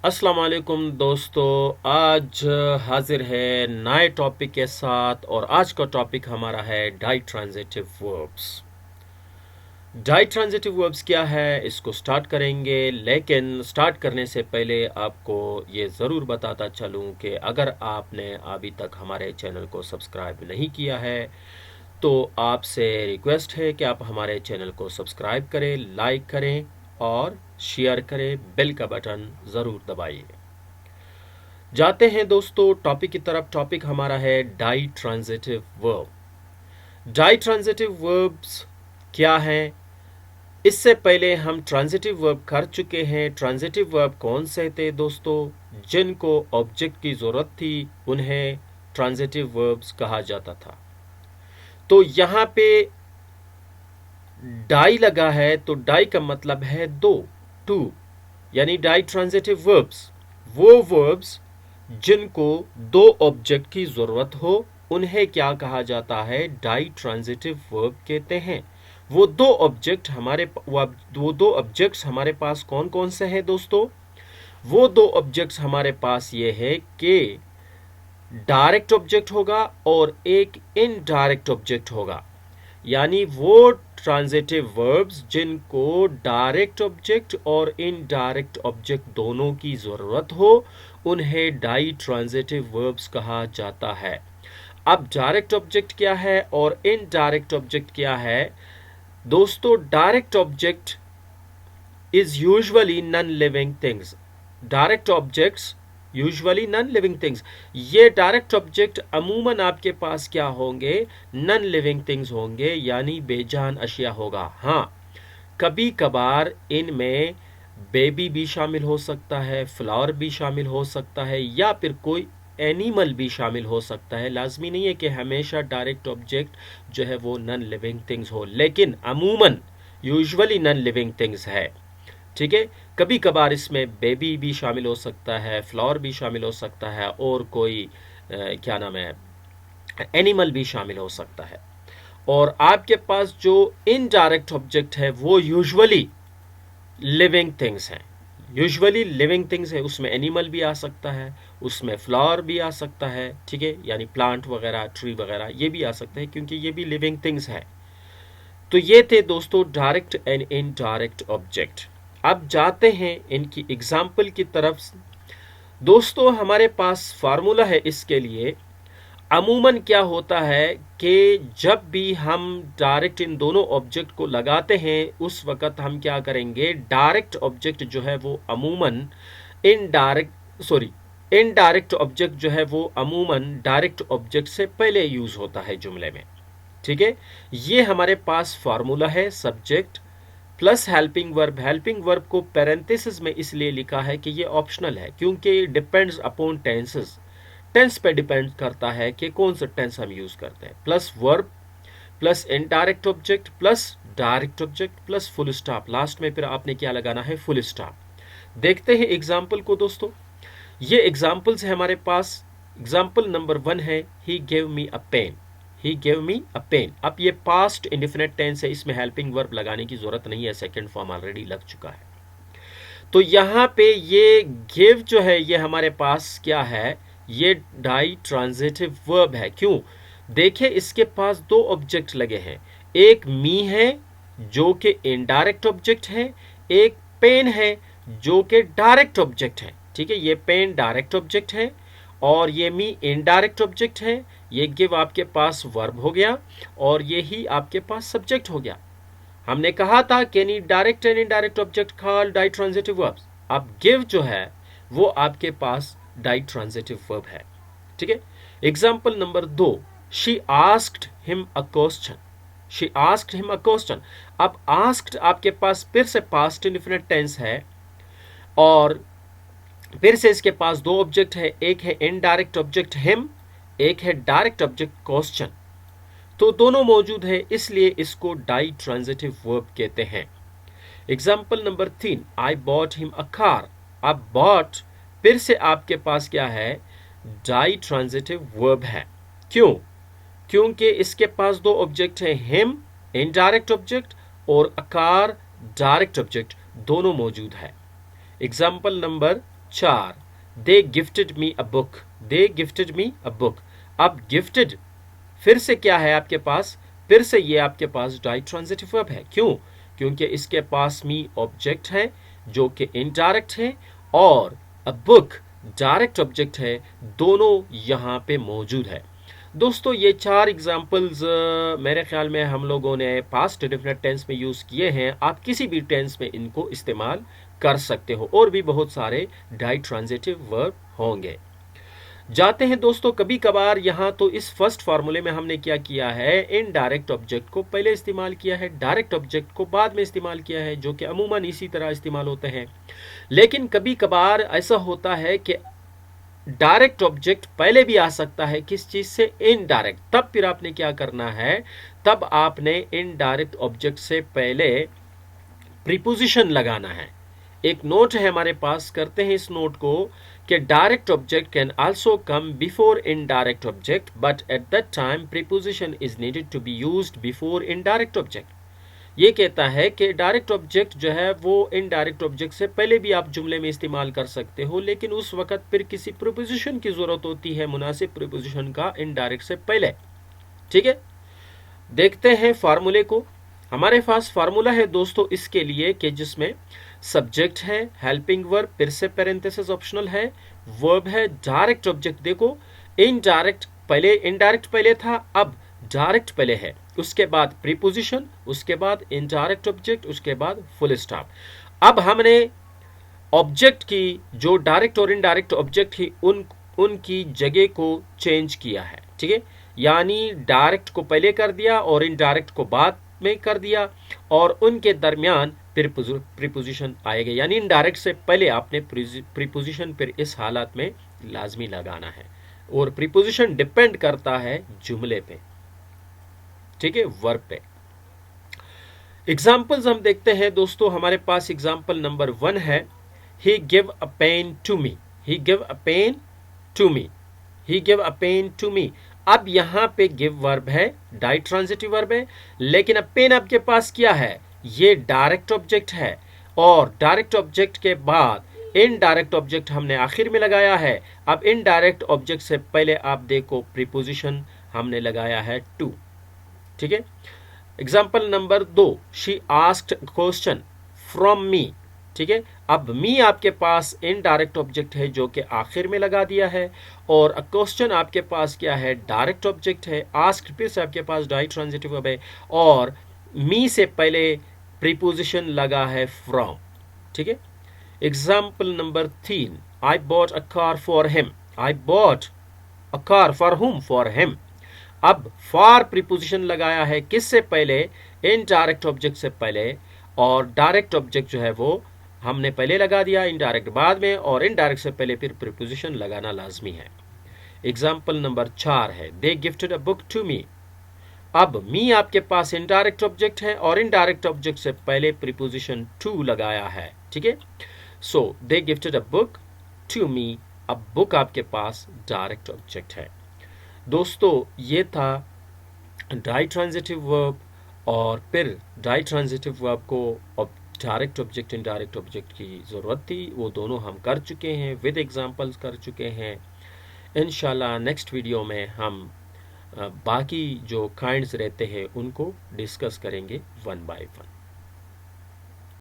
अस्सलाम वालेकुम दोस्तों। आज हाजिर है नए टॉपिक के साथ और आज का टॉपिक हमारा है ditransitive verbs. Ditransitive verbs क्या है इसको स्टार्ट करेंगे, लेकिन स्टार्ट करने से पहले आपको ये ज़रूर बताता चलूँ कि अगर आपने अभी तक हमारे चैनल को सब्सक्राइब नहीं किया है तो आपसे रिक्वेस्ट है कि आप हमारे चैनल को सब्सक्राइब करें, लाइक करें और शेयर करें, बेल का बटन ज़रूर दबाइए। जाते हैं दोस्तों टॉपिक की तरफ। टॉपिक हमारा है ditransitive verb. Ditransitive verbs क्या है? इससे पहले हम ट्रांजिटिव वर्ब कर चुके हैं। ट्रांजिटिव वर्ब कौन से थे दोस्तों? जिनको ऑब्जेक्ट की ज़रूरत थी उन्हें ट्रांजिटिव वर्ब्स कहा जाता था। तो यहाँ पे डाई लगा है तो डाई का मतलब है दो, टू, यानी डाई ट्रांजिटिव वर्ब्स वो वर्ब्स जिनको दो ऑब्जेक्ट की जरूरत हो उन्हें क्या कहा जाता है? डाई ट्रांजिटिव वर्ब कहते हैं। वो दो ऑब्जेक्ट्स हमारे पास कौन कौन से हैं दोस्तों? वो दो ऑब्जेक्ट्स हमारे पास ये है कि डायरेक्ट ऑब्जेक्ट होगा और एक इनडायरेक्ट ऑब्जेक्ट होगा। यानी वो ट्रांजिटिव वर्ब्स जिनको डायरेक्ट ऑब्जेक्ट और इनडायरेक्ट ऑब्जेक्ट दोनों की जरूरत हो उन्हें डाई ट्रांजिटिव वर्ब्स कहा जाता है। अब डायरेक्ट ऑब्जेक्ट क्या है और इनडायरेक्ट ऑब्जेक्ट क्या है दोस्तों? Direct object is usually non-living things. Direct objects usually non living things. ये डायरेक्ट ऑब्जेक्ट अमूमन आपके पास क्या होंगे? नॉन लिविंग थिंग्स होंगे, यानी बेजान अशिया होगा। हाँ, कभी कभार इनमें बेबी भी शामिल हो सकता है, फ्लावर भी शामिल हो सकता है, या फिर कोई एनिमल भी शामिल हो सकता है। लाजमी नहीं है कि हमेशा डायरेक्ट ऑब्जेक्ट जो है वो नॉन लिविंग थिंग्स हो, लेकिन अमूमन यूजुअली नॉन लिविंग थिंग्स है। ठीक है, कभी कभार इसमें बेबी भी शामिल हो सकता है, फ्लावर भी शामिल हो सकता है, और कोई क्या नाम है, एनिमल भी शामिल हो सकता है। और आपके पास जो इनडायरेक्ट ऑब्जेक्ट है वो यूजुअली लिविंग थिंग्स हैं। यूजुअली लिविंग थिंग्स है, उसमें एनिमल भी आ सकता है, उसमें फ्लावर भी आ सकता है। ठीक है, यानी प्लांट वगैरह, ट्री वगैरह ये भी आ सकते हैं क्योंकि ये भी लिविंग थिंग्स है। तो ये थे दोस्तों डायरेक्ट एंड इनडायरेक्ट ऑब्जेक्ट। अब जाते हैं इनकी एग्जाम्पल की तरफ। दोस्तों हमारे पास फार्मूला है इसके लिए। अमूमन क्या होता है कि जब भी हम डायरेक्ट इन दोनों ऑब्जेक्ट को लगाते हैं उस वक्त हम क्या करेंगे? डायरेक्ट ऑब्जेक्ट जो है वो अमूमन इनडायरेक्ट ऑब्जेक्ट जो है वो अमूमन डायरेक्ट ऑब्जेक्ट से पहले यूज होता है जुमले में। ठीक है, ये हमारे पास फार्मूला है। Subject plus helping verb. Helping verb को पैरेंथेसिस में इसलिए लिखा है कि ये ऑप्शनल है, क्योंकि डिपेंड्स अपॉन टेंसेस। टेंस पे डिपेंड करता है कि कौन सा टेंस हम यूज करते हैं। Plus verb plus indirect object plus direct object plus full stop. Last में फिर आपने क्या लगाना है? Full stop. देखते हैं एग्जाम्पल को दोस्तों। ये एग्जाम्पल्स है हमारे पास। एग्जाम्पल नंबर 1 है, he gave me a pen. He gave me a pen. अब ये पास्ट इंडेफिनिट टेंस है, इसमें हेल्पिंग वर्ब लगाने की जरूरत नहीं है, सेकंड फॉर्म ऑलरेडी लग चुका है। तो यहाँ पे ये गिव जो है ये हमारे पास क्या है? ये डाई ट्रांजिटिव वर्ब है। क्यों? देखिए इसके पास दो ऑब्जेक्ट लगे हैं। एक मी है जो कि इनडायरेक्ट ऑब्जेक्ट है, एक पेन है जो कि डायरेक्ट ऑब्जेक्ट है। ठीक है, ये पेन डायरेक्ट ऑब्जेक्ट है और ये मी इनडायरेक्ट ऑब्जेक्ट है। ये गिव आपके पास वर्ब हो गया और ये ही आपके पास सब्जेक्ट हो गया। हमने कहा था कि नी direct and indirect object called ditransitive verbs. अब गिव जो है वो आपके पास डाई ट्रांजिटिव वर्ब है। ठीक है, example number 2, she asked him a question. She asked him a question. अब आस्क्ड आपके पास फिर से पास्ट इंडेफिनिट टेंस है और फिर से इसके पास दो ऑब्जेक्ट है, एक है इनडायरेक्ट ऑब्जेक्ट हिम, एक है डायरेक्ट ऑब्जेक्ट क्वेश्चन। तो दोनों मौजूद है, इसलिए इसको डाई ट्रांजिटिव वर्ब कहते हैं। Example number 3, I bought him a car. अब बॉट फिर से आपके पास क्या है? डाई ट्रांजिटिव वर्ब है। क्यों? क्योंकि इसके पास दो ऑब्जेक्ट है, हिम इनडायरेक्ट ऑब्जेक्ट और अ कार डायरेक्ट ऑब्जेक्ट, दोनों मौजूद है। Example number 4, they gifted me a book, they gifted me a book. अब गिफ्टेड फिर से क्या है आपके पास, फिर से ये आपके पास डायरेक्ट ट्रांजिटिव वर्ब है। क्यों? क्योंकि इसके पास मी ऑब्जेक्ट है जो कि इनडायरेक्ट है, और अ बुक डायरेक्ट ऑब्जेक्ट है, दोनों यहाँ पे मौजूद है। दोस्तों ये 4 एग्जाम्पल्स मेरे ख्याल में हम लोगों ने पास्ट डेफिनेट टेंस में यूज़ किए हैं। आप किसी भी टेंस में इनको इस्तेमाल कर सकते हो, और भी बहुत सारे डायरेक्ट ट्रांजिटिव वर्ब होंगे। जाते हैं दोस्तों, कभी कभार यहाँ तो इस फर्स्ट फार्मूले में हमने क्या किया है, इनडायरेक्ट ऑब्जेक्ट को पहले इस्तेमाल किया है, डायरेक्ट ऑब्जेक्ट को बाद में इस्तेमाल किया है, जो कि अमूमन इसी तरह इस्तेमाल होते हैं। लेकिन कभी कभार ऐसा होता है कि डायरेक्ट ऑब्जेक्ट पहले भी आ सकता है, किस चीज से, इनडायरेक्ट। तब फिर आपने क्या करना है, तब आपने इनडायरेक्ट ऑब्जेक्ट से पहले प्रीपोजिशन लगाना है। एक नोट है हमारे पास, करते हैं इस नोट को, कि direct object can also come before indirect object, but at that time preposition is needed to be used before indirect object. ये कहता है कि डायरेक्ट ऑब्जेक्ट जो है वो इनडायरेक्ट ऑब्जेक्ट से पहले भी आप जुमले में इस्तेमाल कर सकते हो, लेकिन उस वक्त फिर किसी प्रीपोजिशन की जरूरत होती है, मुनासिब प्रीपोजिशन का, इनडायरेक्ट से पहले। ठीक है, देखते हैं फार्मूले को। हमारे पास फार्मूला है दोस्तों इसके लिए कि जिसमें सब्जेक्ट है, हेल्पिंग वर्ब, फिर से पैरेंथेसिस ऑप्शनल है, वर्ब है, डायरेक्ट ऑब्जेक्ट। देखो इनडायरेक्ट पहले, इनडायरेक्ट पहले था, अब डायरेक्ट पहले है, उसके बाद प्रीपोजिशन, उसके बाद इनडायरेक्ट ऑब्जेक्ट, उसके बाद फुल स्टॉप। अब हमने ऑब्जेक्ट की, जो डायरेक्ट और इनडायरेक्ट ऑब्जेक्ट ही, उनकी जगह को चेंज किया है। ठीक है, यानी डायरेक्ट को पहले कर दिया और इनडायरेक्ट को बाद में कर दिया, और उनके दरमियान फिर प्रीपोजिशन आएगा, यानी इनडायरेक्ट से पहले आपने प्रीपोजिशन फिर इस हालत में लाजमी लगाना है, और प्रीपोजिशन डिपेंड करता है जुमले पे, ठीक है, वर्ब पे। एग्जाम्पल्स हम देखते हैं दोस्तों, हमारे पास एग्जाम्पल नंबर 1 है, he give a pen to me, he give a pen to me, he give a pen to me. अब यहां पे गिव वर्ब है, डायरेक्ट ट्रांजिटिव वर्ब है, लेकिन अब पेन आपके पास क्या है, ये डायरेक्ट ऑब्जेक्ट है, और डायरेक्ट ऑब्जेक्ट के बाद इनडायरेक्ट ऑब्जेक्ट हमने आखिर में लगाया है। अब इनडायरेक्ट ऑब्जेक्ट से पहले आप देखो प्रीपोजिशन हमने लगाया है टू। ठीक है, example number 2, she asked question from me. ठीक है, अब मी आपके पास इनडायरेक्ट ऑब्जेक्ट है जो कि आखिर में लगा दिया है, और क्वेश्चन आपके पास क्या है, डायरेक्ट ऑब्जेक्ट है, आस्क्ड फिर से आपके पास डायरेक्ट ट्रांजिटिव वर्ब है, और मी से पहले प्रीपोजिशन लगा है फ्रॉम। ठीक है, example number 3, I bought a car for him, I bought a car for हुम, फॉर हिम। अब फॉर प्रीपोजिशन लगाया है किससे पहले, इनडायरेक्ट ऑब्जेक्ट से पहले, और डायरेक्ट ऑब्जेक्ट जो है वो हमने पहले लगा दिया, इनडायरेक्ट बाद में, और इनडायरेक्ट से पहले फिर प्रीपोजिशन लगाना लाजमी है। एग्जाम्पल नंबर 4 है, they gifted a book to me. अब मी आपके पास इनडायरेक्ट ऑब्जेक्ट है, और इनडायरेक्ट ऑब्जेक्ट से पहले प्रीपोजिशन टू लगाया है। ठीक है, so they gifted a book to me, अब बुक आपके पास डायरेक्ट ऑब्जेक्ट है। दोस्तों ये था डायरेक्ट ट्रांजिटिव वर्ब, और फिर डायरेक्ट ट्रांजिटिव वर्ब को डायरेक्ट ऑब्जेक्ट इनडायरेक्ट ऑब्जेक्ट की ज़रूरत थी, वो दोनों हम कर चुके हैं, विद एग्जांपल्स कर चुके हैं। इंशाल्लाह नेक्स्ट वीडियो में हम बाकी जो काइंड्स रहते हैं उनको डिस्कस करेंगे वन बाय वन।